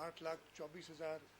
8,24,000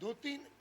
2-3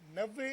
90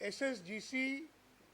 SSGC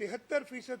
73%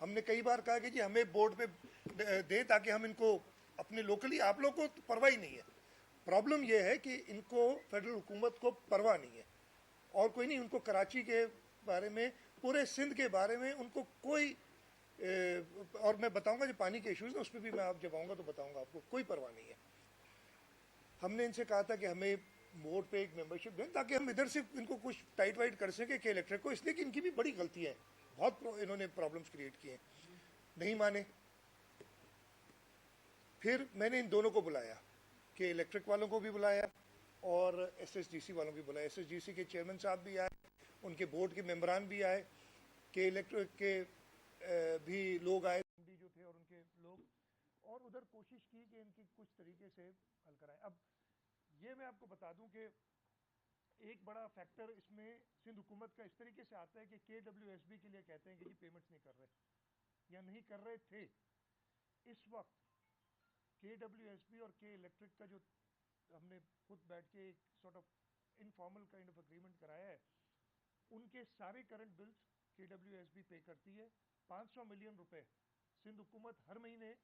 ہم نے کئی بار کہا کہ جی ہمیں بورڈ پہ دیں تاکہ ہم ان کو اپنے لوکلی، آپ لوگ کو پرواہ ہی نہیں ہے. پرابلم یہ ہے کہ ان کو فیڈرل حکومت کو پرواہ نہیں ہے اور کوئی نہیں. ان کو کراچی کے بارے میں، پورے سندھ کے بارے میں ان کو کوئی اور میں بتاؤں گا جو پانی کے ایشوز ہیں اس پہ بھی میں آپ جب آؤں گا تو بتاؤں گا آپ کو، کوئی پرواہ نہیں ہے. ہم نے ان سے کہا تھا کہ ہمیں بورڈ پہ ایک ممبرشپ دیں تاکہ ہم ادھر سے ان کو کچھ ٹائٹ وائٹ کر سکیں کہ الیکٹرک کو، اس لیے کہ ان کی بھی بڑی غلطی ہے، بہت انہوں نے پرابلمس کریٹ کیے ہیں. نہیں مانے. پھر میں نے ان دونوں کو بلایا کہ الیکٹرک والوں کو بھی بلایا اور ایس ایس ڈی سی والوں کو بھی بلایا. ایس ایس ڈی سی کے چیئرمین صاحب بھی آئے، ان کے بورڈ کے ممبران بھی آئے، کہ الیکٹرک کے بھی لوگ آئے جو تھے اور ان کے لوگ، اور ادھر کوشش کی کہ ان کی کچھ طریقے سے حل کرائیں. اب یہ میں آپ کو بتا دوں کہ ایک بڑا فیکٹر اس میں سندھ حکومت کا اس طریقے سے آتا ہے کہ کے ڈبلیو ایس بی کے لیے کہتے ہیں کہ جی پیمنٹس نہیں کر رہے یا نہیں کر رہے تھے. اس وقت کے ڈبلیو ایس بی اور کے الیکٹرک کا جو ہم نے خود بیٹھ کے ایک sort of informal kind of agreement کرایا ہے، ان کے سارے کرنٹ بلز کے ڈبلیو ایس بی پے کرتی ہے. 500 ملین روپے سندھ حکومت ہر مہینے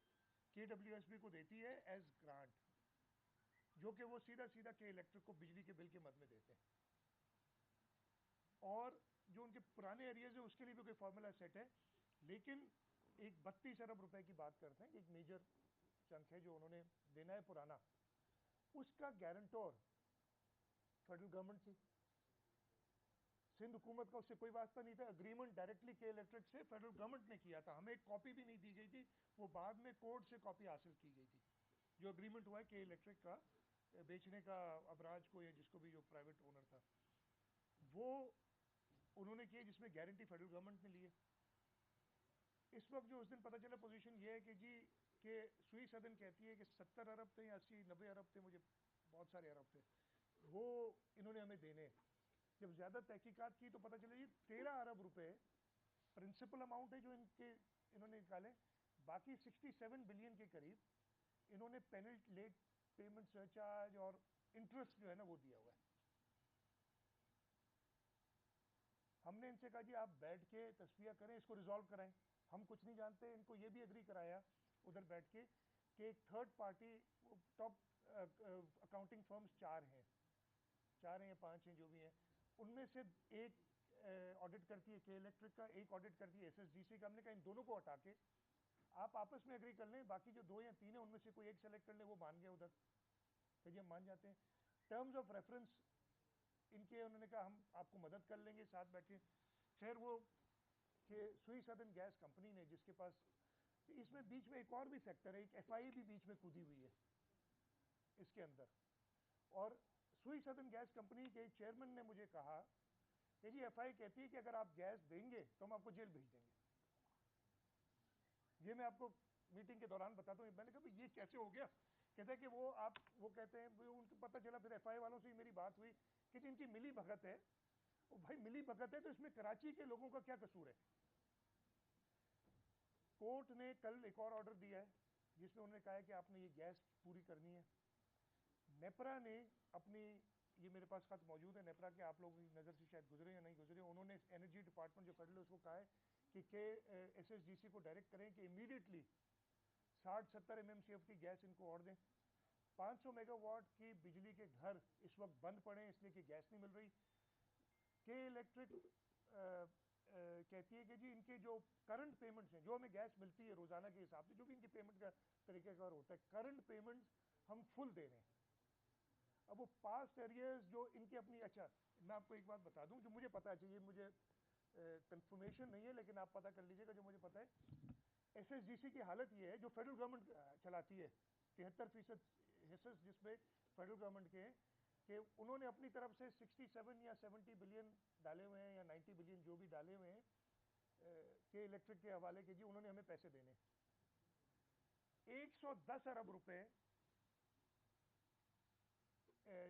کے ڈبلیو ایس بی کو دیتی ہے ایز گرانٹ، جو کہ وہ سیدھا سیدھا کے الیکٹرک کو بجلی کے بل کے مد میں دیتے ہیں. اور جو ان کے پرانے ایریاز ہیں اس کے لیے بھی کوئی فارمولا سیٹ ہے، لیکن ایک 32 ارب روپے کی بات کرتے ہیں، ایک میجر چنک ہے جو انہوں نے دینا ہے پرانا. اس کا گارنٹور فیڈرل گورنمنٹ تھی. سندھ حکومت کا اس سے کوئی واسطہ نہیں تھا. اگریمنٹ ڈائریکٹلی کے الیکٹرک سے فیڈرل گورنمنٹ نے کیا تھا. ہمیں ایک کاپی بھی نہیں دی گئی تھی، وہ بعد میں کورٹ سے کاپی حاصل کی گئی تھی. جو اگریمنٹ ہوا ہے کے الیکٹرک کا بیچنے کا ابراج کو یا جس کو بھی جو پرائیویٹ اونر تھا، وہ انہوں نے کیا جس میں گارنٹی فیڈرل گورنمنٹ نے لی ہے. اس وقت جو اس دن پتہ چلا پوزیشن یہ ہے کہ جی کہ سوئی سدن کہتی ہے کہ 70 ارب تھے یا 80-90 ارب تھے، مجھے بہت سارے ارب تھے، وہ انہوں نے ہمیں دینے. جب زیادہ تحقیقات کی تو پتہ چلا یہ 13 ارب روپے پرنسپل اماؤنٹ ہے جو انہوں نے نکالے. باقی 67 بلین کے قریب انہوں نے پینلٹی، لیٹ پیمنٹ سرچارج اور انٹرسٹ جو ہے نا وہ دیا ہوا ہے. ہم نے ان سے کہا جی آپ بیٹھ کے تصفیہ کریں، اس کو ریزالو کرائیں. ہم کچھ نہیں جانتے. ان کو یہ بھی اگری کرایا ادھر بیٹھ کے کہ ایک third party, top accounting firms 4 ہیں یا 5 ہیں جو بھی ہیں، ان میں سے ایک آڈٹ کرتی ہے کے الیکٹرک کا، ایک آڈٹ کرتی ہے ایس ایس ڈی سی کا. ہم نے کہا ان دونوں کو ہٹا کے آپ آپس میں اگری کر لیں، باقی جو 2 یا 3 ہیں ان میں سے کوئی ایک سلیکٹ کر لیں. وہ مان گیا ادھر کہ جی ہم مان جاتے ہیں. ٹرمز آف ریفرنس ان کے انہوں نے کہا ہم آپ کو مدد کر لیں گے ساتھ بیٹھے. خیر وہ کہ سوئی سدرن گیس کمپنی نے جس کے پاس، اس میں بیچ میں ایک اور بھی فیکٹر ہے، ایک ایف آئی بھی بیچ میں کودی ہوئی ہے اس کے اندر. اور سوئی سدرن گیس کمپنی کے چیئرمین نے مجھے کہا کہ جی ایف آئی کہتی ہے کہ اگر آپ گیس دیں گے تو ہم آپ کو جیل بھیج دیں گے. یہ میں آپ کو میٹنگ کے دوران بتاتا ہوں. میں نے کہا یہ کیسے ہو گیا؟ کہتے ہیں کہ وہ کہتے ہیں ان کو پتہ چلا، پھر ایف آئی والوں سے ہی میری بات ہوئی کہ جی ان کی ملی بھگت ہے. بھائی ملی بھگت ہے تو اس میں کراچی کے لوگوں کا کیا قصور ہے؟ کورٹ نے کل ایک اور آرڈر دیا ہے جس میں انہوں نے کہا ہے کہ آپ نے یہ گیس پوری کرنی ہے. نیپرا نے اپنی، یہ میرے پاس خط موجود ہے نیپرا کے، آپ لوگوں کی نظر سے شاید گزرے یا نہیں گزرے، انہوں نے انرجی ڈپارٹمنٹ جو فیڈرل اس کو کہا ہے کہ ایس ایس ڈی سی کو ڈائریکٹ کریں کہ immediately 60-70 M M C F کی گیس ان کو اور دیں. 500 میگا واٹ کی بجلی کے گھر اس وقت بند پڑے ہیں اس لیے کہ گیس نہیں مل رہی. کے الیکٹرک کہتی ہے کہ جی ان کے جو کرنٹ پیمنٹس ہیں، جو ہمیں گیس ملتی ہے روزانہ کے حساب سے، جو بھی ان کی پیمنٹ کا طریقہ کار ہوتا ہے، کرنٹ پیمنٹس ہم فل دے رہے ہیں. اب وہ پاسٹ ایریاز جو ان کی اپنی، اچھا میں آپ کو ایک بات بتا دوں جو مجھے پتا چاہیے، مجھے کنفرمیشن نہیں ہے لیکن آپ پتہ کر لیجئے گا جو مجھے پتا ہے. ایس ایس ڈی سی کی حالت یہ ہے جو فیڈرل گورنمنٹ چلاتی ہے، 73% حصص جس میں فیڈرل گورنمنٹ کے ہیں، کہ انہوں نے اپنی طرف سے 67 یا 70 بلین ڈالے ہوئے ہیں یا 90 بلین جو بھی ڈالے ہوئے ہیں کہ الیکٹرک کے حوالے کے، جی انہوں نے ہمیں پیسے دینے. 110 ارب روپے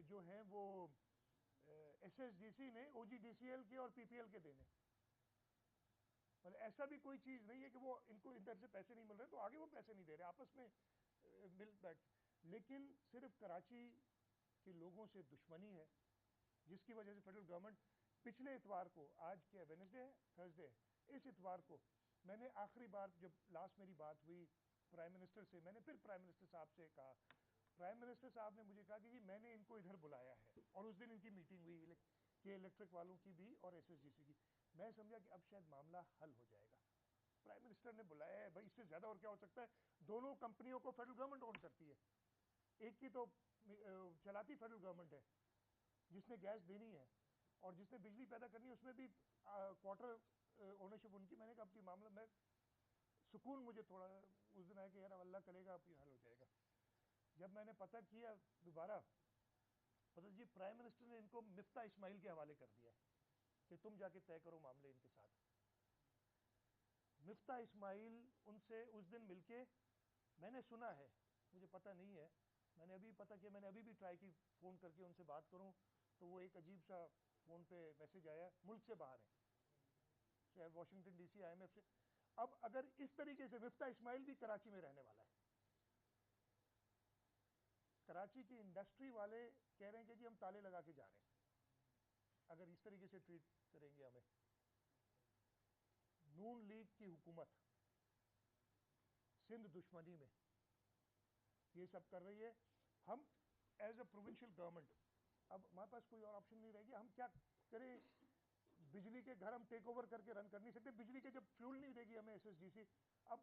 جو ہیں وہ ایس ایس ڈی سی نے او جی ڈی سی ایل کے اور پی پی ایل کے دینے. مطلب ایسا بھی کوئی چیز نہیں ہے کہ وہ ان کو ادھر سے پیسے نہیں مل رہے تو آگے وہ پیسے نہیں دے رہے، آپس میں مل بیٹھ. لیکن صرف کراچی کے لوگوں سے دشمنی ہے جس کی وجہ سے فیڈرل گورنمنٹ پچھلے اتوار کو، آج کیا وینسڈے ہے، تھرسڈے، اس اتوار کو میں نے آخری بار جب لاسٹ میری بات ہوئی پرائم منسٹر سے، میں نے پھر پرائم منسٹر صاحب سے کہا، پرائم منسٹر صاحب نے مجھے کہا کہ جی میں نے ان کو ادھر بلایا ہے، اور اس دن ان کی میٹنگ ہوئی کہ الیکٹرک والوں کی بھی اور ایس ایس ڈی سی کی. میں سمجھا کہ اب شاید معاملہ حل ہو جائے گا. پرائم منسٹر نے بلایا ہے، بھائی اس سے زیادہ اور کیا ہو سکتا ہے؟ دونوں کمپنیوں کو فیڈرل گورنمنٹ اون کرتی ہے، ایک کی تو چلاتی فیڈرل گورنمنٹ ہے جس نے گیس دینی ہے، اور جس نے بجلی پیدا کرنی ہے اس میں بھی کوارٹر اونرشپ ان کی. میں نے کہا اب یہ معاملہ، میں سکون مجھے تھوڑا اس دن آیا کہ یار اللہ کرے گا اب یہ حل ہو جائے گا. جب میں نے پتہ کیا دوبارہ، پتہ جی پرائم منسٹر نے ان کو مفتاح اسماعیل کے حوالے کر دیا ہے کہ تم جا کے طے کرو معاملے ان کے ساتھ. مفتاح اسماعیل ان سے اس دن مل کے، میں نے سنا ہے، مجھے پتہ نہیں ہے، میں نے ابھی پتہ کیا، میں نے ابھی بھی ٹرائی کی فون کر کے ان سے بات کروں تو وہ ایک عجیب سا فون پہ میسج آیا، ملک سے باہر ہیں، چاہے Washington D C I M F سے. اب اگر اس طریقے سے مفتاح اسماعیل بھی کراچی میں رہنے والا ہے، کراچی کی انڈسٹری والے کہہ رہے ہیں کہ جی ہم تالے لگا کے جا رہے ہیں اگر اس طریقے سے ٹریٹ کریں گے ہمیں. نون لیگ کی حکومت سندھ دشمنی میں یہ سب کر رہی ہے. ہم ایز اے پروونشل گورنمنٹ اب ہمارے پاس کوئی اور آپشن نہیں رہے گی. ہم کیا کریں؟ بجلی کے گھر ہم ٹیک اوور کر کے رن کر نہیں سکتے. بجلی کے جب فیول نہیں دے گی ہمیں ایس ایس ڈی سی. اب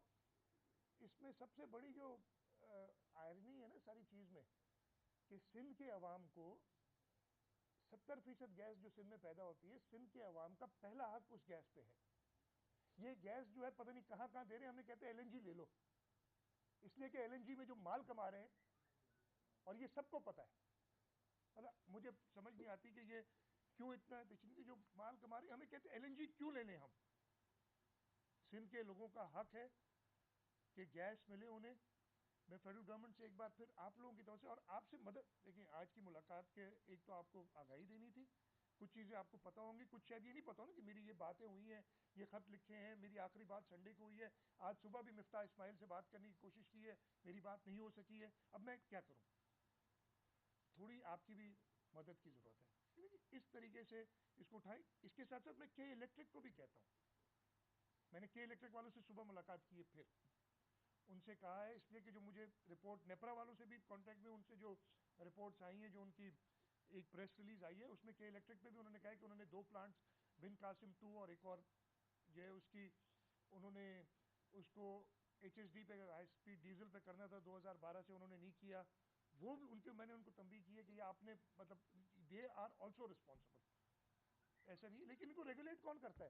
اس میں سب سے بڑی جو آئرنی ہے نا ساری چیز میں، کہ سندھ کے عوام کو 70% گیس جو سندھ میں پیدا ہوتی ہے، سندھ کے عوام کا پہلا حق اس گیس پہ ہے. یہ گیس جو ہے پتہ نہیں کہاں کہاں دے رہے ہیں، ہمیں کہتے ہیں ایل این جی لے لو، اس لیے کہ ایل این جی میں جو مال کما رہے ہیں، اور یہ سب کو پتہ ہے. مطلب مجھے سمجھ نہیں آتی کہ یہ کیوں اتنا جو مال کما رہے ہیں، ہمیں کہتے ہیں ایل این جی کیوں لے لیں ہم؟ سندھ کے لوگوں کا حق ہے کہ گیس ملے انہیں. میں فیڈرل گورنمنٹ سے ایک بار پھر آپ لوگوں کی طرف سے اور آپ سے مدد، دیکھیں آج کی ملاقات کے ایک تو آپ کو آگاہی دینی تھی، کچھ چیزیں آپ کو پتہ ہوں گی، کچھ شاید یہ نہیں پتہ ہو نا کہ میری یہ باتیں ہوئی ہیں، یہ خط لکھے ہیں، میری آخری بات سنڈے کو ہوئی ہے، آج صبح بھی مفتاح اسماعیل سے بات کرنے کی کوشش کی ہے، میری بات نہیں ہو سکی ہے. اب میں کیا کروں؟ تھوڑی آپ کی بھی مدد کی ضرورت ہے. اس طریقے سے اس کو اٹھائیں. اس کے ساتھ ساتھ میں کے الیکٹرک کو بھی کہتا ہوں، میں نے کے الیکٹرک والوں سے صبح ملاقات کی ہے، پھر ان سے کہا ہے، اس لیے کہ جو مجھے رپورٹ نیپرا والوں سے بھی کانٹیکٹ میں، ان سے جو رپورٹس آئی ہیں، جو ان کی ایک پریس ریلیز آئی ہے، اس میں کے الیکٹرک پہ بھی انہوں نے کہا ہے کہ انہوں نے 2 پلانٹس بن قاسم 2 اور ایک اور جو ہے اس کی، انہوں نے اس کو ایچ ایس ڈی پہ ہائی اسپیڈ ڈیزل پہ کرنا تھا 2012 سے، انہوں نے نہیں کیا. وہ بھی ان کے، میں نے ان کو تنبیہ کی ہے کہ یہ آپ نے مطلب دے آر آلسو رسپانسبل، ایسا نہیں. لیکن ان کو ریگولیٹ کون کرتا ہے؟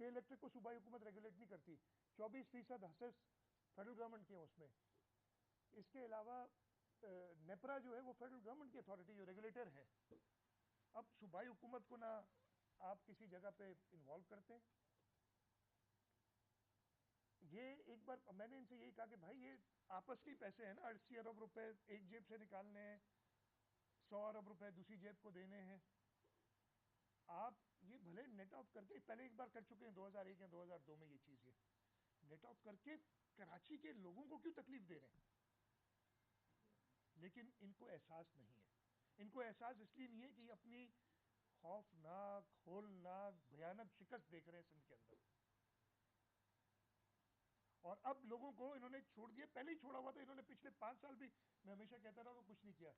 کہ الیکٹرک کو صوبائی حکومت ریگولیٹ نہیں کرتی. 24% حصص فیڈرل گورنمنٹ کے ہیں اس میں. اس کے علاوہ نیپرا جو ہے وہ فیڈرل گورنمنٹ کی اتھارٹی جو ریگولیٹر ہے. اب صوبائی حکومت کو نہ آپ کسی جگہ پہ انوالو کرتے ہیں. یہ ایک بار میں نے ان سے یہی کہا کہ بھائی یہ آپس کے پیسے ہیں نا، 80 ارب روپے ایک جیب سے نکالنے ہیں، 100 ارب روپے دوسری جیب کو دینے ہیں. آپ یہ بھلے نیٹ آف کر کے، پہلے ایک بار کر چکے ہیں 2001 یا 2002 میں یہ چیز، یہ نیٹ آف کر کے کراچی کے لوگوں کو کیوں تکلیف دے رہے ہیں؟ لیکن ان کو احساس نہیں ہے. ان کو احساس اس لیے نہیں ہے کہ یہ اپنی خوفناک، ہولناک، بھیانک شکست دیکھ رہے ہیں سندھ کے اندر. اور اب لوگوں کو انہوں نے چھوڑ دیا، پہلے ہی چھوڑا ہوا تھا انہوں نے، پچھلے 5 سال بھی میں ہمیشہ کہتا رہا کہ کچھ نہیں کیا.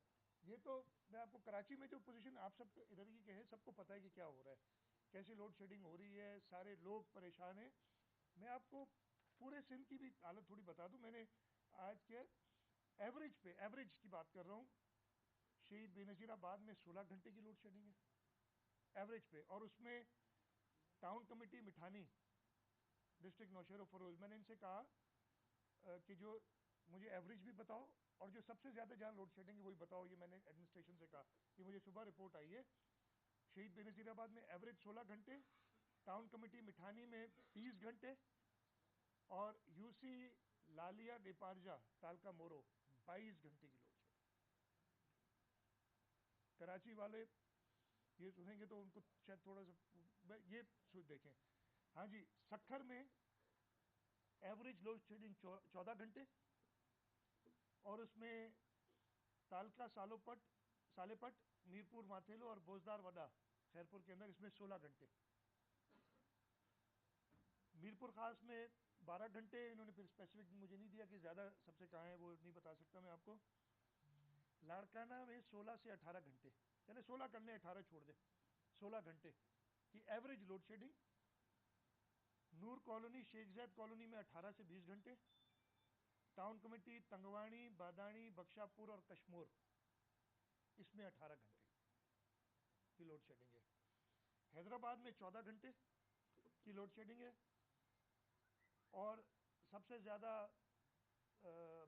یہ تو میں آپ کو کراچی میں جو پوزیشن آپ سب ادھر کی کہ سب کو پتہ ہے کہ کیا ہو رہا ہے، کیسے لوڈ شیڈنگ ہو رہی ہے، سارے لوگ پریشان ہیں. میں آپ کو پورے سندھ کی بھی حالت تھوڑی بتا دوں. میں نے آج کے ایوریج کی بات کر رہا ہوں، شہید بے نظیر آباد میں 16 گھنٹے کی لوڈ شیڈنگ ہے ایوریج پہ، اور اس میں ٹاؤن کمیٹی مٹھانی ڈسٹرکٹ نوشہر و فروز، میں نے ان سے کہا کہ جو مجھے ایوریج بھی بتاؤ اور جو سب سے زیادہ جہاں لوڈ شیڈنگ ہے وہی بتاؤ. یہ میں نے ایڈمنسٹریشن سے کہا، یہ مجھے صبح رپورٹ آئی ہے. شہید بے نظیر آباد میں ایوریج 16 گھنٹے، ٹاؤن کمیٹی مٹھانی میں 30 گھنٹے، اور یو سی لالیا ڈیپارجا تالکا مورو 22 گھنٹے کی لوڈ شیڈنگ. کراچی والے یہ سنیں گے تو ان کو شاید تھوڑا سا یہ دیکھیں. ہاں جی، سکھر میں ایوریج لوڈ شیڈنگ 14 گھنٹے، اور اس میں تالکا سالے پٹ میرپور ماتھیلو اور بوزدار وڈا خیرپور کے اندر اس میں 16 گھنٹے. میرپور خاص میں 12 گھنٹے، انہوں نے پھر اسپیسیفک مجھے نہیں دیا کہ زیادہ سب سے کہاں ہے، وہ نہیں بتا سکتا میں آپ کو. لاڑکانہ میں 16 سے 18 گھنٹے، یعنی 16 کر لیں 18 چھوڑ دیں، 16 گھنٹے کی ایوریج لوڈ شیڈنگ. نور کالونی شیخ زید کالونی میں 18 سے 20 گھنٹے. ٹاؤن کمیٹی تنگوانی، بادانی، بخشا پور اور کشمور، اس میں 18 گھنٹے کی لوڈ شیڈنگ ہے. حیدرآباد میں 14 گھنٹے کی لوڈ شیڈنگ ہے. اور سب سے زیادہ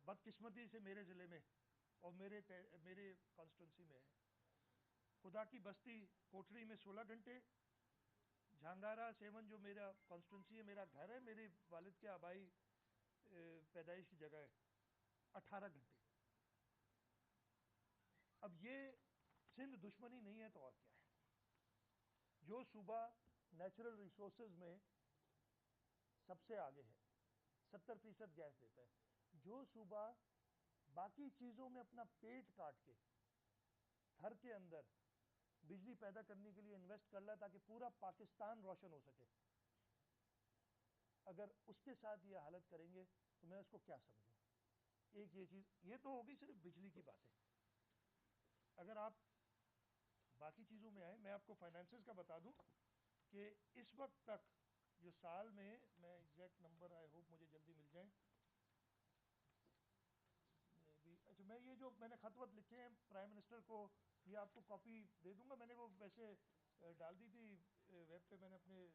بدقسمتی سے میرے ضلع میں اور میرے کانسٹیٹوئنسی میں ہے خدا کی بستی کوٹری میں 16 گھنٹے. جھانگارا سیون جو میرا کانسٹیٹوئنسی ہے، میرا گھر ہے، میرے والد کے آبائی پیدائش کی جگہ ہے، 18 گھنٹے. اب یہ سندھ دشمنی نہیں ہے تو اور کیا ہے؟ جو صوبہ نیچرل ریسورسز میں سب سے آگے ہے، 70% گیس دیتا ہے، جو صوبہ باقی چیزوں میں اپنا پیٹ کاٹ کے گھر کے اندر بجلی پیدا کرنے کے لیے انویسٹ کر رہا ہے تاکہ پورا پاکستان روشن ہو سکے، اگر اس کے ساتھ یہ حالت کریں گے تو میں اس کو کیا سمجھوں؟ ایک یہ چیز، یہ تو ہوگی صرف بجلی کی باتیں. اگر آپ باقی چیزوں میں آئیں، میں آپ کو فائنانسز کا بتا دوں کہ اس وقت تک جو سال میں ایگزیکٹ نمبر آئی ہوپ مجھے جلدی مل جائیں. اچھا، میں یہ جو میں نے خط وط لکھے ہیں پرائم منسٹر کو، یہ آپ کو کاپی دے دوں گا. میں نے وہ ویسے ڈال دی تھی ویب پہ، میں نے اپنے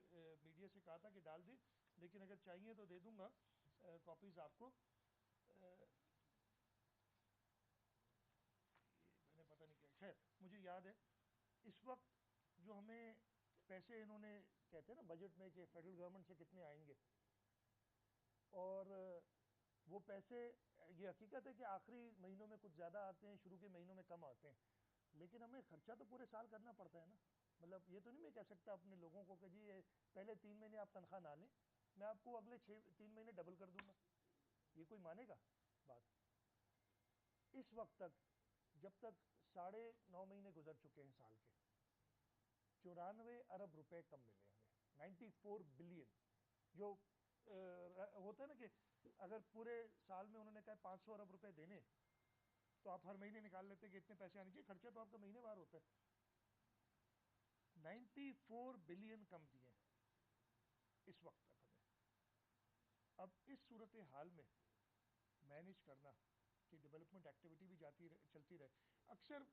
میڈیا سے کہا تھا کہ ڈال دی، لیکن اگر چاہیے تو دے دوں گا کاپیز آپ کو. میں نے پتہ نہیں کیا، خیر مجھے یاد ہے اس وقت جو ہمیں پیسے انہوں نے کہتے ہیں نا بجٹ میں کہ فیڈرل گورنمنٹ سے کتنے آئیں گے، اور وہ پیسے، یہ حقیقت ہے کہ آخری مہینوں میں کچھ زیادہ آتے ہیں، شروع کے مہینوں میں کم آتے ہیں، لیکن ہمیں خرچہ تو پورے سال کرنا پڑتا ہے نا. مطلب یہ تو نہیں میں کہہ سکتا اپنے لوگوں کو کہ جی پہلے 3 مہینے آپ تنخواہ نہ لیں، میں آپ کو اگلے 3 مہینے ڈبل کر دوں گا. یہ کوئی مانے گا بات؟ اس وقت تک جب تک 9.5 مہینے گزر چکے ہیں سال کے، 94 ارب روپے کم ملے ہمیں، 94 بلین. جو ہوتا ہے نا کہ اگر پورے سال میں انہوں نے کہا 500 ارب روپے دینے، تو آپ ہر مہینے نکال لیتے کہ اتنے پیسے آنے چاہیے، خرچہ تو آپ کا مہینے وار ہوتا ہے. 94 بلین کم دیے اس وقت تک ہمیں. اب اس صورت حال میں مینیج کرنا کہ ڈیولپمنٹ ایکٹیویٹی بھی چلتی رہے، اکثر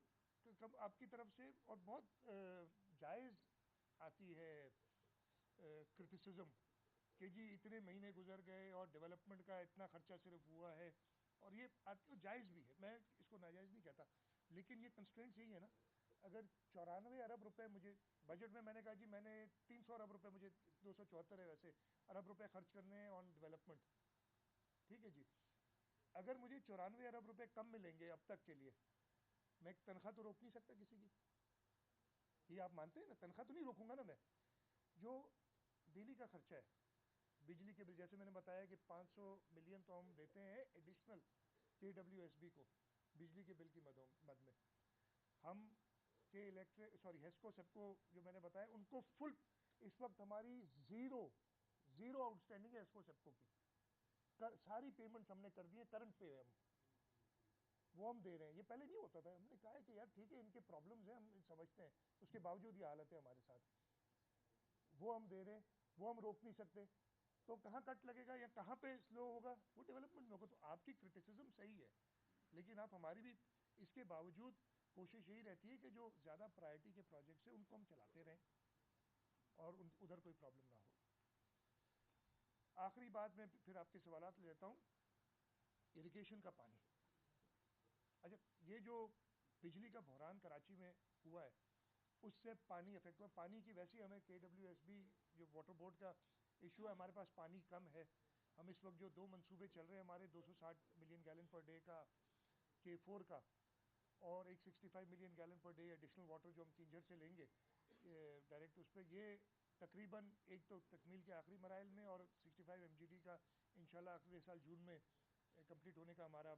آپ کی طرف سے اور بہت جائز آتی ہے کرٹیسزم کہ جی اتنے مہینے گزر گئے اور ڈیولپمنٹ کا اتنا خرچہ صرف ہوا ہے، اور یہ جائز بھی ہے، میں اس کو ناجائز نہیں کہتا، لیکن یہ کنسٹرینٹس یہی ہے نا. اگر 94 ارب روپے مجھے بجٹ میں نے کہا جی میں نے 300 ارب روپے، مجھے 274 ہے ویسے ارب روپے خرچ کرنے ہیں آن ڈیولپمنٹ، ٹھیک ہے جی. اگر مجھے 94 ارب روپے کم ملیں گے اب تک کے لیے، میں ایک تنخواہ تو روک نہیں سکتا کسی کی. یہ آپ مانتے ہیں نا، تنخواہ تو نہیں روکوں گا نا میں. جو بجلی کا خرچہ ہے، بجلی کے بل، جیسے میں نے بتایا کہ 500 ملین تو ہم دیتے ہیں ایڈیشنل KWSB کو بجلی کے بل کی مد میں. ہم کہ ہیسکو سب کو جو میں نے بتایا ان کو فل، اس وقت ہماری زیرو آؤٹ اسٹینڈنگ ہے ہیسکو سب کو کی، ساری پیمنٹس ہم نے کر دی ہیں، کرنٹ پہ ہے، وہ ہم دے رہے ہیں. یہ پہلے نہیں ہوتا تھا، ہم نے کہا ہے کہ یار ٹھیک ہے ان کے پرابلمز ہیں، ہم سمجھتے ہیں، اس کے باوجود یہ حالت ہے ہمارے ساتھ، وہ ہم دے رہے ہیں، وہ ہم روک نہیں سکتے. تو کہاں کٹ لگے گا یا کہاں پہ سلو ہوگا؟ وہ ڈیولپمنٹ میں ہوگا. تو آپ کی کرٹیسزم صحیح ہے، لیکن آپ ہماری بھی اس کے باوجود کوشش یہی رہتی ہے کہ جو زیادہ پرائرٹی کے پروجیکٹس ہیں ان کو ہم چلاتے رہیں اور ادھر کوئی پرابلم نہ ہو. آخری بات میں پھر آپ کے سوالات لے لیتا ہوں. اریگیشن کا پانی، اچھا یہ جو بجلی کا بحران کراچی میں ہوا ہے اس سے پانی افیکٹ ہوا. پانی کی ویسے ہمیں KWSB جو واٹر بورڈ کا ایشو ہے، ہمارے پاس پانی کم ہے. ہم اس وقت جو 2 منصوبے چل رہے ہیں ہمارے 260 ملین گیلن پر ڈے کا K4 کا، اور 165 million gallon per day additional water جو ہم کنجر سے لیں گے ڈائریکٹ اس پہ، یہ تقریباً ایک تو تکمیل کے آخری مراحل میں، اور 65 MGD کا انشاءاللہ اگلے سال جون میں کمپلیٹ ہونے کا ہمارا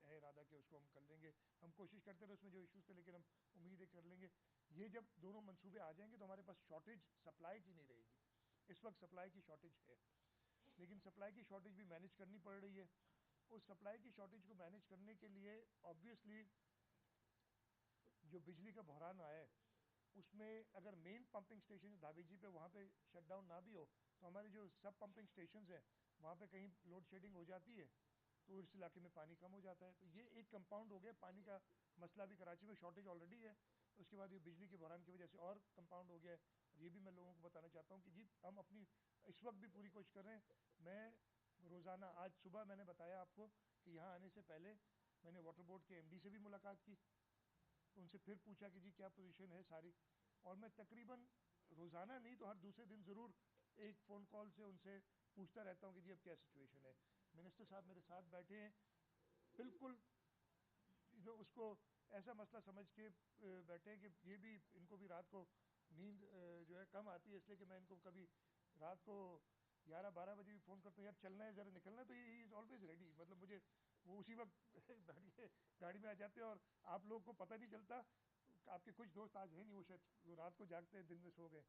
ہے ارادہ کہ اس کو ہم کر لیں گے. ہم کوشش کرتے رہے، اس میں جو ایشوز تھے لیکن ہم امید ہے کر لیں گے. یہ جب دونوں منصوبے آ جائیں گے تو ہمارے پاس شارٹیج سپلائی کی نہیں رہے گی. اس وقت سپلائی کی شارٹیج ہے، لیکن سپلائی کی شارٹیج بھی مینیج کرنی پڑ رہی ہے. اس سپلائی کی شارٹیج کو مینیج کرنے کے لیے آبویسلی جو بجلی کا بحران آیا ہے اس میں اگر مین پمپنگ اسٹیشن دھابی جی پہ وہاں پہ شٹ ڈاؤن نہ بھی ہو تو ہمارے جو سب پمپنگ اسٹیشنز ہیں وہاں پہ کہیں لوڈ شیڈنگ ہو جاتی ہے تو اس علاقے میں پانی کم ہو جاتا ہے. تو یہ ایک کمپاؤنڈ ہو گیا. پانی کا مسئلہ بھی کراچی میں شارٹیج آلریڈی ہے، اس کے بعد یہ بجلی کے بحران کی وجہ سے اور کمپاؤنڈ ہو گیا ہے. اور یہ بھی میں لوگوں کو بتانا چاہتا ہوں کہ جی ہم اپنی اس وقت بھی پوری کوشش کر رہے ہیں. میں روزانہ آج صبح میں نے بتایا آپ کو کہ یہاں آنے سے پہلے میں نے واٹر بورڈ کے ایم ڈی سے بھی ملاقات کی، ان سے پھر پوچھا کہ جی کیا پوزیشن ہے ساری، اور میں تقریباً روزانہ نہیں تو ہر دوسرے دن ضرور ایک فون کال سے ان سے پوچھتا رہتا ہوں کہ جی اب کیا سچویشن ہے. منسٹر صاحب میرے ساتھ بیٹھے ہیں، بالکل اس کو ایسا مسئلہ سمجھ کے بیٹھے ہیں کہ یہ بھی ان کو بھی رات کو نیند جو ہے کم آتی ہے، اس لیے کہ میں ان کو کبھی رات کو 11-12 بجے بھی فون کرتا ہوں یار چلنا ہے ذرا نکلنا ہے، تو ہی از آلویز ریڈی. مطلب مجھے وہ اسی وقت گاڑی میں آ جاتے ہیں اور آپ لوگوں کو پتہ نہیں چلتا. آپ کے کچھ دوست آج ہیں نہیں، وہ شاید وہ رات کو جاگتے ہیں دن میں سو گئے،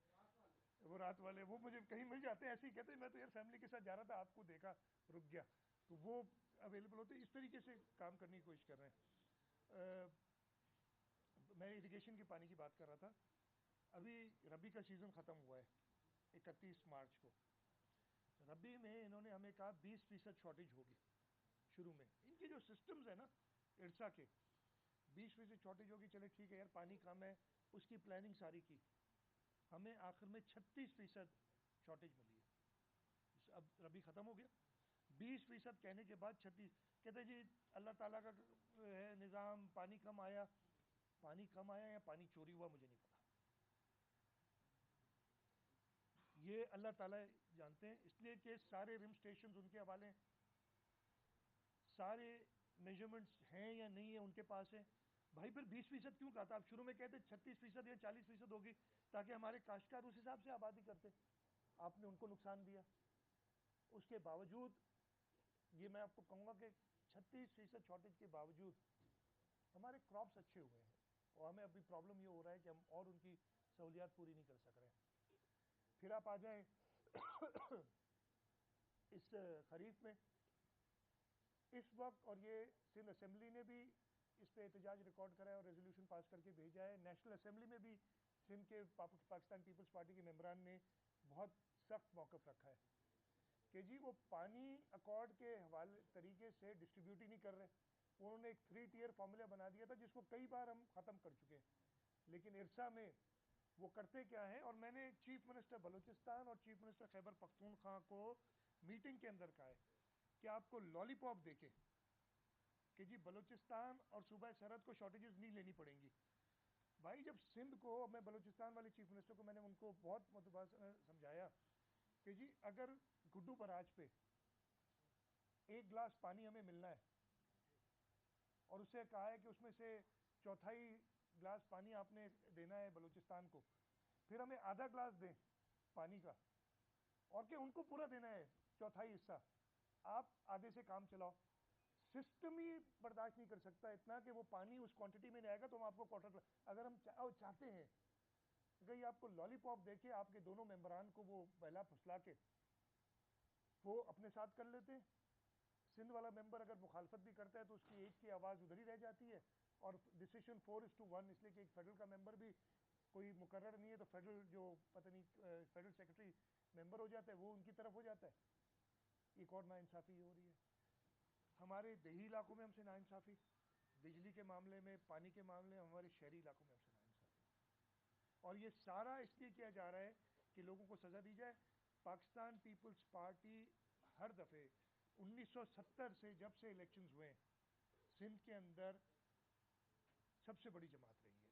وہ رات والے وہ مجھے کہیں مل جاتے ہیں ایسے ہی کہتے ہیں میں تو یار فیملی کے ساتھ جا رہا تھا آپ کو دیکھا رک گیا. تو وہ اویلیبل ہوتے ہیں. اس طریقے سے کام کرنے کی کوشش کر رہے ہیں. میں اریگیشن کے پانی کی بات کر رہا تھا. ابھی ربی کا سیزن ختم ہوا ہے 31 مارچ کو. ربی میں انہوں نے ہمیں کہا 20% شارٹیج ہوگی. شروع میں ان کے جو سسٹمز ہیں نا ارسا کے 20% شارٹیج ہوگی. چلے ٹھیک ہے یار پانی کم ہے، اس کی پلاننگ ساری کی. ہمیں آخر میں 36% شارٹیج ملی ہے. اب ربی ختم ہو گیا، 20% کہنے کے بعد 36 کہتے جی اللہ تعالیٰ کا ہے نظام. پانی کم آیا، پانی کم آیا یا پانی چوری ہوا مجھے نہیں پتا، یہ اللہ تعالیٰ جانتے ہیں. اس لیے کہ سارے رم سٹیشنز ان کے حوالے ہیں، سارے میجرمنٹس ہیں یا نہیں ہیں ان کے پاس ہیں. بھائی پھر 20% کیوں کہا تھا؟ آپ شروع میں کہتے 36% یا 40% ہوگی تاکہ ہمارے کاشتکار اس حساب سے آبادی کرتے. آپ نے ان کو نقصان دیا. اس کے باوجود یہ میں آپ کو کہوں گا کہ 36% شارٹیج کے باوجود ہمارے کراپس اچھے ہوئے ہیں، اور ہمیں ابھی پرابلم یہ ہو رہا ہے کہ ہم اور ان کی سہولیات پوری نہیں کر سک رہے ہیں. پھر آپ آ جائیں اس خریف میں اس وقت، اور یہ سندھ اسمبلی نے بھی اس پہ احتجاج ریکارڈ کرا ہے اور ریزولوشن پاس کر کے بھیجا ہے. نیشنل اسمبلی میں بھی سندھ کے پاکستان پیپلز پارٹی کے ممبران نے بہت سخت موقف رکھا ہے کہ جی وہ پانی اکارڈ کے حوالے طریقے سے ڈسٹریبیوٹ ہی نہیں کر رہے. انہوں نے ایک 3 ٹیئر فارمولا بنا دیا تھا جس کو کئی بار ہم ختم کر چکے ہیں، لیکن ارسا میں وہ کرتے کیا ہیں. اور میں نے چیف منسٹر بلوچستان اور چیف منسٹر خیبر پختونخوا کو میٹنگ کے اندر کہا ہے کہ آپ کو لالی پاپ دیکھے کہ جی بلوچستان اور صوبہ سرحد کو شارٹیجز نہیں لینی پڑیں گی. بھائی جب سندھ کو، میں بلوچستان والے چیف منسٹر کو میں نے ان کو بہت مرتبہ سمجھایا کہ جی اگر گڈو براج پہ 1 گلاس پانی ہمیں ملنا ہے اور اسے کہا ہے کہ اس میں سے 1/4 گلاس پانی آپ نے دینا ہے بلوچستان کو، پھر ہمیں آدھا گلاس دیں پانی کا اور کہ ان کو پورا دینا ہے 1/4 حصہ، آپ آدھے سے کام چلاؤ. سسٹم ہی برداشت نہیں کر سکتا اتنا کہ وہ پانی اس کوانٹٹی میں نہیں آئے گا تو ہم آپ کو کوارٹر. اگر ہم چاہتے ہیں کہ یہ آپ کو لالی پاپ دے کے آپ کے دونوں ممبران کو وہ بہلا پھسلا کے وہ اپنے ساتھ کر لیتے ہیں. سندھ والا ممبر اگر مخالفت بھی کرتا ہے تو اس کی ایک کی آواز ادھر ہی رہ جاتی ہے اور ڈیسیشن 4:1، اس لیے کہ ایک فیڈرل کا ممبر بھی کوئی مقرر نہیں ہے تو فیڈرل جو پتہ نہیں فیڈرل سیکرٹری ممبر ہو جاتا ہے وہ ان کی طرف ہو جاتا ہے. ایک اور ناانصافی ہو رہی ہے ہمارے دیہی علاقوں میں، ہم سے ناانصافی بجلی کے معاملے میں، پانی کے معاملے میں، ہمارے شہری علاقوں میں ہم سے ناانصافی. اور یہ سارا اس لیے کیا جا رہا ہے کہ لوگوں کو سزا دی جائے. پاکستان پیپلز پارٹی ہر دفعے 1970 سے جب سے الیکشنز ہوئے سندھ کے اندر سب سے بڑی جماعت رہی ہے،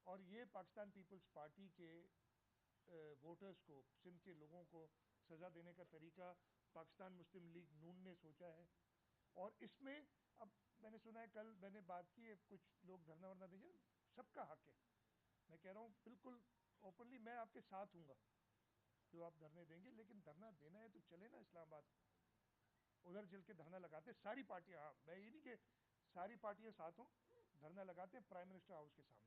اور یہ پاکستان پیپلز پارٹی کے ووٹرز کو، سندھ کے لوگوں کو سزا دینے کا طریقہ پاکستان مسلم لیگ نون نے سوچا ہے. اور اس میں اب میں نے سنا ہے، کل میں نے بات کی ہے، کچھ لوگ دھرنا ورنا دیں گے، سب کا حق ہے. میں کہہ رہا ہوں بالکل اوپنلی میں آپ کے ساتھ ہوں گا جو آپ دھرنے دیں گے، لیکن دھرنا دینا ہے تو چلے نا اسلام آباد، ادھر چل کے دھرنا لگاتے ساری پارٹیاں. ہاں میں یہ نہیں کہ ساری پارٹیاں ساتھ ہوں، دھرنا لگاتے پرائم منسٹر ہاؤس کے سامنے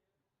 NDA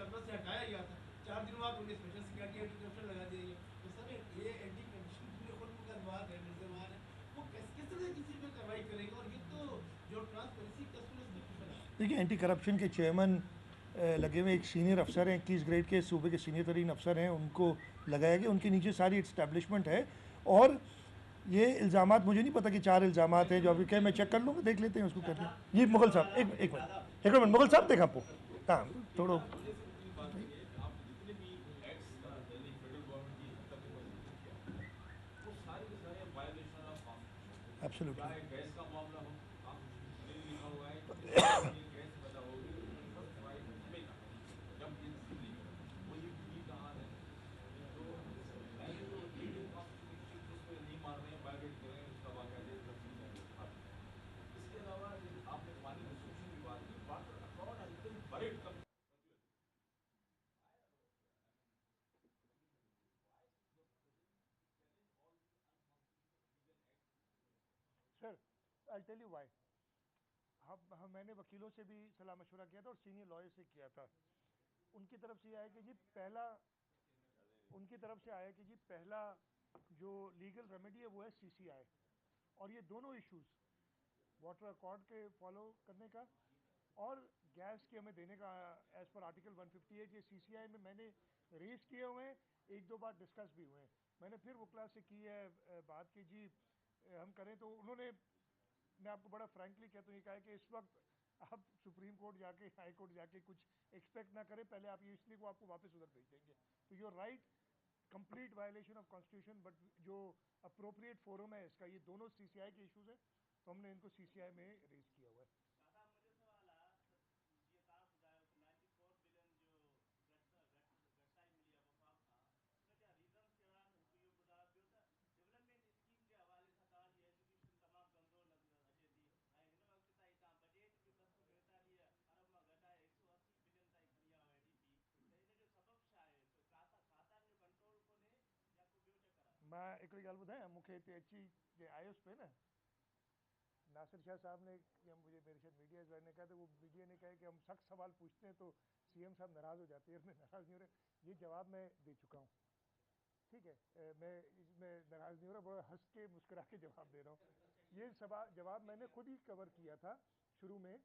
سرپرست سے ہٹایا گیا تھا, 4 دن بعد انہیں اسپیشل سیکورٹی اینٹی کرپشن لگا دیا گیا. تو سر یہ اینٹی کرپشن پورے ملک کا بات ہے, نظمان ہے, وہ کس طرح کسی پہ کارروائی کرے گا؟ اور یہ تو جو ٹرانسپیرنسی کا اصول ہے اس میں کچھ بنا. دیکھیں اینٹی کرپشن کے چیئرمین لگے ہوئے ایک سینئر افسر ہیں, 21 گریڈ کے صوبے کے سینئر ترین افسر ہیں, ان کو لگایا گیا, ان کے نیچے ساری اسٹیبلشمنٹ ہے. اور یہ الزامات مجھے نہیں پتہ کہ 4 الزامات ہیں جو ابھی کہ میں چیک کر لوں گا, دیکھ لیتے ہیں اس کو کر لیں. یہ مغل صاحب ایک منٹ مغل صاحب دیکھا پو ہاں تھوڑا بات یہ ہے کہ آپ جتنے بھی ایکٹس دہلی فیڈرل گورنمنٹ کی حد تک وہ سارے کے سارے وائلیشن آف کانسٹیٹیوشن, ایبسلیوٹلی چاہے گیس کا معاملہ ہو, کانسٹیٹیوشن میں لکھا ہوا ہے کہ گیس پیدا ہوگی فرسٹ رائٹ ہمیں کا جب یہ نصیب نہیں کرے, وہ یہ کہاں ہے. تو میں یہ جو انڈین کانسٹیٹیوشن جس کو نہیں مان رہے ہیں, وائلیٹ کر رہے ہیں, اس کا باقاعدہ تفصیل ہے. اس کے علاوہ آپ نے پانی ریسورسز کی بات کی, water account has been buried کب. سر آئی ٹیل یو وائی. میں نے وکیلوں سے بھی صلاح مشورہ کیا تھا اور سینئر لائر سے کیا تھا. ان کی طرف سے یہ آیا کہ جی پہلا جو لیگل ریمیڈی ہے وہ ہے سی سی آئی, اور یہ دونوں ایشوز واٹر اکارڈ کے فالو کرنے کا اور گیس کے ہمیں دینے کا ایز پر آرٹیکل 158, یہ سی سی آئی میں نے ریز کیے ہوئے ہیں, 1-2 بار ڈسکس بھی ہوئے ہیں. میں نے پھر وکلا سے کی ہے بات کہ جی ہم کریں, تو انہوں نے, میں آپ کو بڑا فرینکلی کہتا ہوں, یہ کہا ہے کہ اس وقت آپ سپریم کورٹ جا کے ہائی کورٹ جا کے کچھ ایکسپیکٹ نہ کریں, پہلے آپ یہ اس لیے کو آپ کو واپس ادھر بھیج دیں گے. تو your right, complete violation of constitution, but جو اپروپریٹ فورم ہے اس کا, یہ دونوں سی سی آئی کے ایشوز ہیں, تو ہم نے ان کو سی سی آئی میں ریز کیا ہوا ہے. مجھے سوال یہ تعارف ہو جائے 94 بلین جو گٹائی ملی ہے وفاق کا, اس میں کیا ریزنس کے بعد حقوق گزار بھی ہوتا ہے ڈیولپمنٹ اسکیم کے حوالے سے کہا یہ ایجوکیشن تمام کمزور نظر اچے تھی, ہن وقت تائی تا بجٹ جو 243 ارب میں گھٹائے 180 بلین تائی کھڑیا ہے ڈی پی, تو ان جو سبب چھا ہے کھاتا جو کنٹرول کونے یا کو بیو چکر ہے. میں ایکڑی گال بتائیں مجھے اچھی کہ آئے اس پہ نا, ناصر شاہ صاحب نے, مجھے میرے شاید میڈیا والے نے کہا تھا, وہ میڈیا نے کہا کہ ہم سخت سوال پوچھتے ہیں تو سی ایم صاحب ناراض ہو جاتے ہیں. میں ناراض نہیں ہو رہا, یہ جواب میں دے چکا ہوں, ٹھیک ہے, میں ناراض نہیں ہو رہا, بڑا ہنس کے مسکرا کے جواب دے رہا ہوں. یہ جواب میں نے خود ہی کور کیا تھا شروع میں.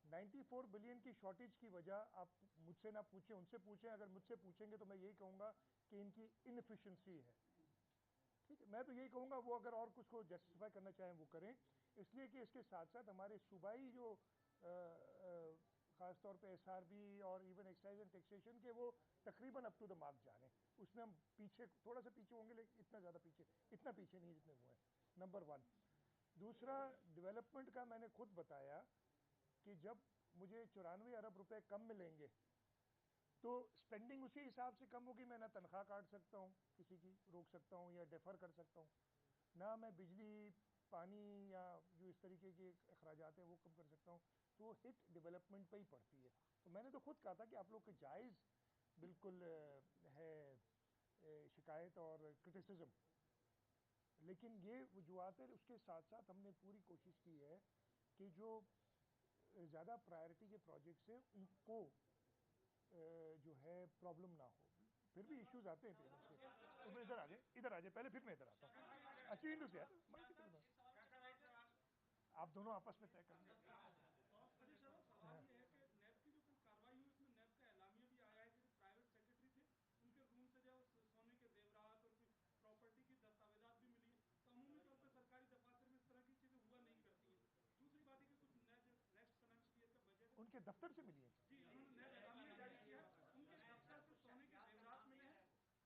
94 بلین کی شارٹیج کی وجہ آپ مجھ سے نہ پوچھیں, ان سے پوچھیں. اگر مجھ سے پوچھیں گے تو میں یہی کہوں گا کہ ان کی انفیشنسی ہے, ٹھیک ہے. میں تو یہی کہوں گا وہ اگر اور کچھ کو جسٹیفائی کرنا چاہیں وہ کریں, اس لیے کہ اس کے ساتھ ساتھ ہمارے صوبائی جو خاص طور پہ ایس آر بی اور ایون ایکسائز اینڈ ٹیکسیشن کے, وہ تقریباً اپ ٹو دا مارک جا رہے ہیں. اس میں ہم پیچھے تھوڑا سا پیچھے ہوں گے, لیکن اتنا پیچھے نہیں جتنے وہ ہیں, نمبر 1. دوسرا, ڈیولپمنٹ کا میں نے خود بتایا کہ جب مجھے 94 ارب روپے کم ملیں گے تو اسپینڈنگ اسی حساب سے کم ہوگی. میں نہ تنخواہ کاٹ سکتا ہوں, کسی کی روک سکتا ہوں یا ڈیفر کر سکتا ہوں, نہ میں بجلی پانی یا جو اس طریقے کے اخراجات ہیں وہ کم کر سکتا ہوں. تو وہ ہٹ ڈیولپمنٹ پہ ہی پڑتی ہے. تو میں نے تو خود کہا تھا کہ آپ لوگ کے جائز بالکل ہے شکایت اور کرٹیسزم, لیکن یہ وجوہات ہے. اس کے ساتھ ساتھ ہم نے پوری کوشش کی ہے کہ جو زیادہ پرائرٹی کے پروجیکٹس ہیں ان کو جو ہے پرابلم نہ ہو. پھر بھی ایشوز آتے ہیں پیمنٹ کے. ادھر آ جائے پہلے, پھر میں ادھر آتا ہوں. اچھی انڈو سے آپ دونوں آپس میں طے کر لیں. سوال یہ ہے کہ نیب کی جو کل کاروائی ہوئی اس میں نیب کا اعلامیہ بھی آیا ہے کہ پرائیویٹ سیکرٹری تھے, ان کے روم سے جو سونے کے زیورات اور پراپرٹی کی دستاویزات بھی ملی ہیں. تو عمومی طور پہ سرکاری دفاتر میں اس طرح کی چیزیں ہوا نہیں کرتی ہیں. دوسری بات ہے کہ کچھ نیکسٹ فائنانشل ایئر کا بجٹ ان کے دفتر سے ملی ہے. جی انہوں نے نیب اعلامیہ جاری کیا ہے, ان کے دفتر سے سونے کے زیورات ملے ہیں.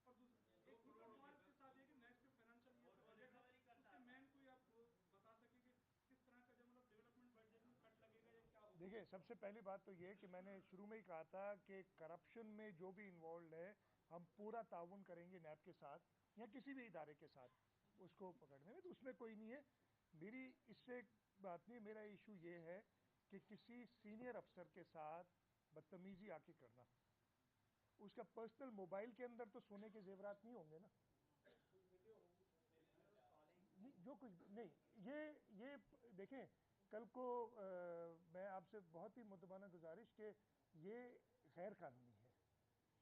اور دوسرا سوال اس کے ساتھ یہ کہ نیکسٹ فائنانشل ایئر کا بجٹ ہے, اس کے مین کوئی آپ بتا سکیں کہ کس طرح کا جو مطلب ڈیولپمنٹ بجٹ میں کٹ لگے گا یا کیا ہوگا. دیکھیں, سب سے پہلی بات تو یہ کہ میں نے شروع میں ہی کہا تھا کہ کرپشن میں جو بھی انوالوڈ ہے ہم پورا تعاون کریں گے نیب کے ساتھ یا کسی بھی ادارے کے ساتھ اس کو پکڑنے میں. تو اس میں کوئی نہیں ہے, میری اس سے بات نہیں. میرا ایشو یہ ہے کہ کسی سینئر افسر کے ساتھ بدتمیزی آ کے کرنا, اس کا پرسنل موبائل کے اندر تو سونے کے زیورات نہیں ہوں گے نا, جو کچھ نہیں. یہ دیکھیں, کل کو میں آپ سے بہت ہی مؤدبانہ گزارش کہ یہ غیر قانونی ہے.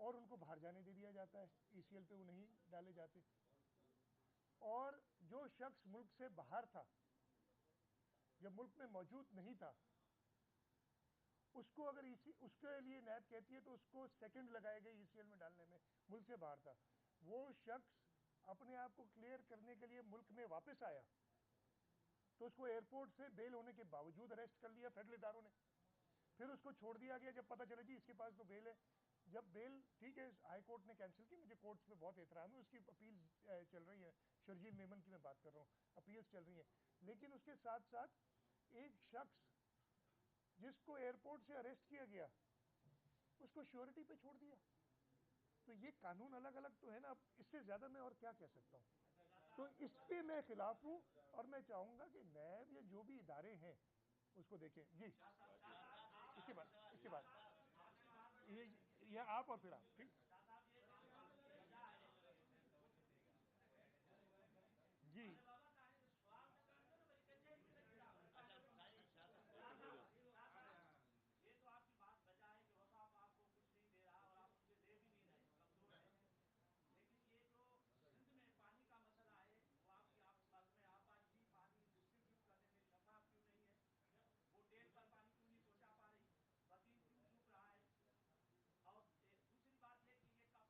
اور ان کو باہر جانے دے دیا جاتا ہے, ECL پہ وہ نہیں ڈالے جاتے. اور جو شخص ملک سے باہر تھا, جب ملک میں موجود نہیں تھا, اس کو اگر اس کے لیے نیب کہتی ہے تو اس کو سیکنڈ لگائے گئے ECL میں ڈالنے میں, ملک سے باہر تھا. وہ شخص اپنے آپ کو کلیئر کرنے کے لیے ملک میں واپس آیا تو اس کو ایئرپورٹ سے بیل ہونے کے باوجود اریسٹ کر لیا فیڈرل اداروں نے. پھر اس کو چھوڑ دیا گیا جب پتہ چلا جی اس کے پاس تو بیل ہے. جب بیل ٹھیک ہے ہائی کورٹ نے کینسل کی, مجھے کورٹس پہ بہت احترام ہے, اس کی اپیل چل رہی ہیں, شرجیل میمن کی میں بات کر رہا ہوں, اپیلز چل رہی ہیں. لیکن اس کے ساتھ ساتھ ایک شخص جس کو ایئرپورٹ سے اریسٹ کیا گیا اس کو شیورٹی پہ چھوڑ دیا. تو یہ قانون الگ الگ تو ہے نا, اب اس سے زیادہ میں اور کیا کہہ سکتا ہوں. تو اس پہ میں خلاف ہوں اور میں چاہوں گا کہ نیب یا جو بھی ادارے ہیں اس کو دیکھیں. جی اس کے بعد یہ آپ اور پھر آپ. ٹھیک جی یہ تو آپ کی بات بجا ہے کہ وفاق آپ کو کچھ نہیں دے رہا اور آپ مجھے دے بھی نہیں رہے, کمزور ہے. لیکن یہ جو سندھ میں پانی کا مسئلہ ہے وہ آپ کی آبپاشی پانی ڈسٹریبیوٹ کرنے میں شفاف کیوں نہیں ہے, وہ ٹیل پر پانی کیوں نہیں پہنچا پا رہی, وکیل کیوں چھپ رہا ہے. اور دوسری بات یہ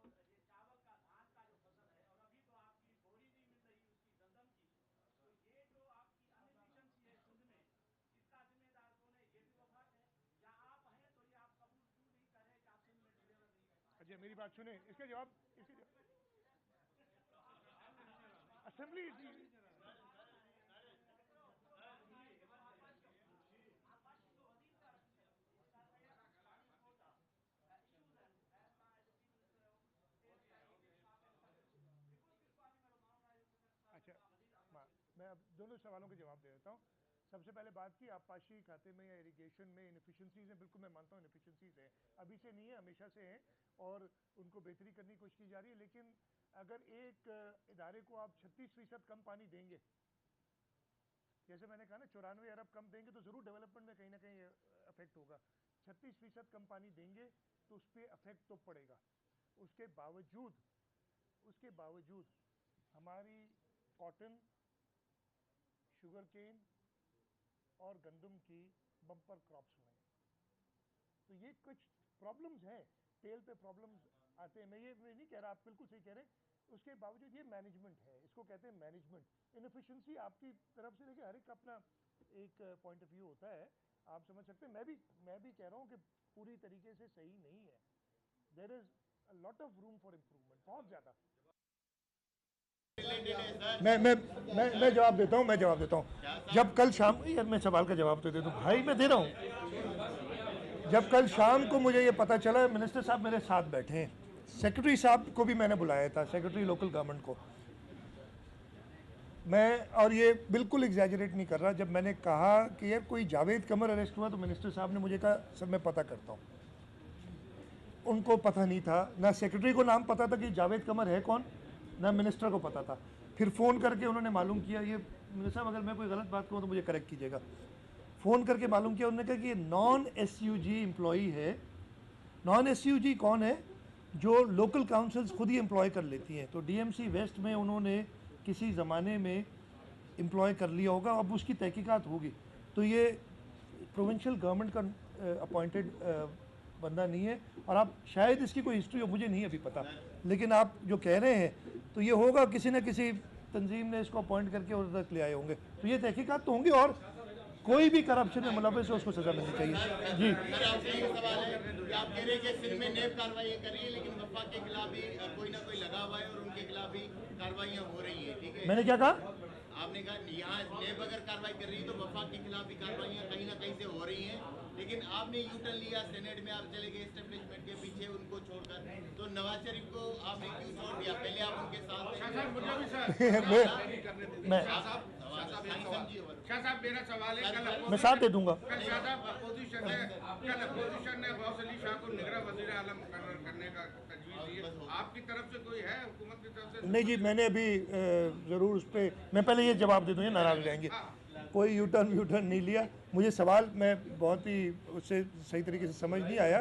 کہ یہ کپاس کا, گنے کا اور یہ چاول کا, دھان کا جو فصل ہے, اور ابھی تو آپ کی بوری نہیں مل رہی اس کی گندم کی, تو یہ جو آپ کی انفیشنسی ہے سندھ میں, اس کا ذمہ دار کون ہے؟ یہ بھی وفاق ہے یا آپ ہیں؟ تو یہ آپ قبول کیوں نہیں کر رہے کہ آپ سندھ میں ڈلیور نہیں کر پائے؟ اچھا میری بات سنیں, اس کا جواب اسمبلی اچھا میں اب دونوں سوالوں کے جواب دے دیتا ہوں. سب سے پہلے بات کی آبپاشی کھاتے میں یا ایریگیشن میں انفیشنسیز ہیں, بالکل میں مانتا ہوں انفیشنسیز ہیں, ابھی سے نہیں ہے ہمیشہ سے ہیں اور ان کو بہتری کرنے کی کوشش کی جا رہی ہے. لیکن اگر ایک ادارے کو آپ 36% کم پانی دیں گے, جیسے میں نے کہا نا 94 ارب کم دیں گے تو ضرور ڈیولپمنٹ میں کہیں نہ کہیں افیکٹ ہوگا. 36% کم پانی دیں گے تو اس پہ افیکٹ تو پڑے گا. اس کے باوجود ہماری کاٹن, شوگر کین اور گندم کی بمپر کراپس ہوئے ہیں. تو یہ کچھ پرابلمز ہیں, تیل پہ پرابلمز آتے ہیں, میں یہ نہیں کہہ رہا, آپ بالکل صحیح کہہ رہے ہیں. اس کے باوجود یہ مینجمنٹ ہے, اس کو کہتے ہیں مینجمنٹ. انفیشنسی آپ کی طرف سے دیکھیں, ہر ایک کا اپنا ایک پوائنٹ آف ویو ہوتا ہے, آپ سمجھ سکتے ہیں. میں بھی کہہ رہا ہوں کہ پوری طریقے سے صحیح نہیں ہے. There is a lot of room for improvement, بہت زیادہ. میں جواب دیتا ہوں. جب کل شام, یار میں سوال کا جواب تو دے دوں بھائی, میں دے رہا ہوں. جب کل شام کو مجھے یہ پتہ چلا, منسٹر صاحب میرے ساتھ بیٹھے ہیں, سیکرٹری صاحب کو بھی میں نے بلایا تھا, سیکرٹری لوکل گورنمنٹ کو. میں اور یہ بالکل ایگزیجریٹ نہیں کر رہا, جب میں نے کہا کہ یار کوئی جاوید قمر اریسٹ ہوا تو منسٹر صاحب نے مجھے کہا سب میں پتہ کرتا ہوں. ان کو پتہ نہیں تھا, نہ سیکرٹری کو نام پتہ تھا کہ جاوید قمر ہے کون, نہ منسٹر کو پتہ تھا. پھر فون کر کے انہوں نے معلوم کیا, یہ منسٹر صاحب اگر میں کوئی غلط بات کہوں تو مجھے کریکٹ کیجیے گا. فون کر کے معلوم کیا, انہوں نے کہا کہ یہ non S U G employee ہے. نان ایس یو جی کون ہے؟ جو لوکل کاؤنسلز خود ہی امپلائی کر لیتی ہیں. تو ڈی ایم سی ویسٹ میں انہوں نے کسی زمانے میں امپلائی کر لیا ہوگا, اب اس کی تحقیقات ہوگی. تو یہ پروونشل گورنمنٹ کا اپوائنٹڈ بندہ نہیں ہے, اور آپ شاید اس کی کوئی ہسٹری ہو, مجھے نہیں ابھی پتہ, لیکن آپ جو کہہ رہے ہیں تو یہ ہوگا کسی نہ کسی تنظیم نے اس کو اپوائنٹ کر کے ادھر تک لے آئے ہوں گے. تو یہ تحقیقات تو ہوں گی, اور کوئی بھی کرپشن میں ملوث ہے اس کو سزا ملنی چاہیے. جی سوال ہے کہ آپ کہہ رہے ہیں کہ سندھ میں نیب کارروائی کر رہی ہے, لیکن وفاق کے خلاف بھی کوئی نہ کوئی لگا ہوا ہے اور ان کے خلاف بھی کارروائیاں ہو رہی ہیں. ٹھیک ہے, میں نے کیا کہا؟ آپ نے کہا یہاں نیب اگر کارروائی کر رہی ہے تو وفاق کے خلاف بھی کارروائیاں کہیں نہ کہیں سے ہو رہی ہیں, لیکن آپ نے یو ٹرن لیا, سینیٹ میں آپ چلے گئے اسٹیبلشمنٹ کے پیچھے ان کو چھوڑ کر. تو نواز شریف کو آپ نے کیوں چھوڑ دیا؟ پہلے آپ ان کے ساتھ. شاہ صاحب میرا سوال ہے, میں ساتھ دے دوں گا. کل شاہ صاحب اپوزیشن نے غوث علی شاہ کو نگراں وزیر اعلیٰ مقرر کرنے کا تجویز دی ہے, آپ کی طرف سے کوئی ہے, حکومت کی طرف سے؟ نہیں جی, میں نے ابھی ضرور اس پہ, میں پہلے یہ جواب دے دوں, یہ ناراض ہو جائیں گے. کوئی یو ٹرن نہیں لیا. مجھے سوال میں بہت ہی اس سے صحیح طریقے سے سمجھ نہیں آیا.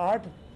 8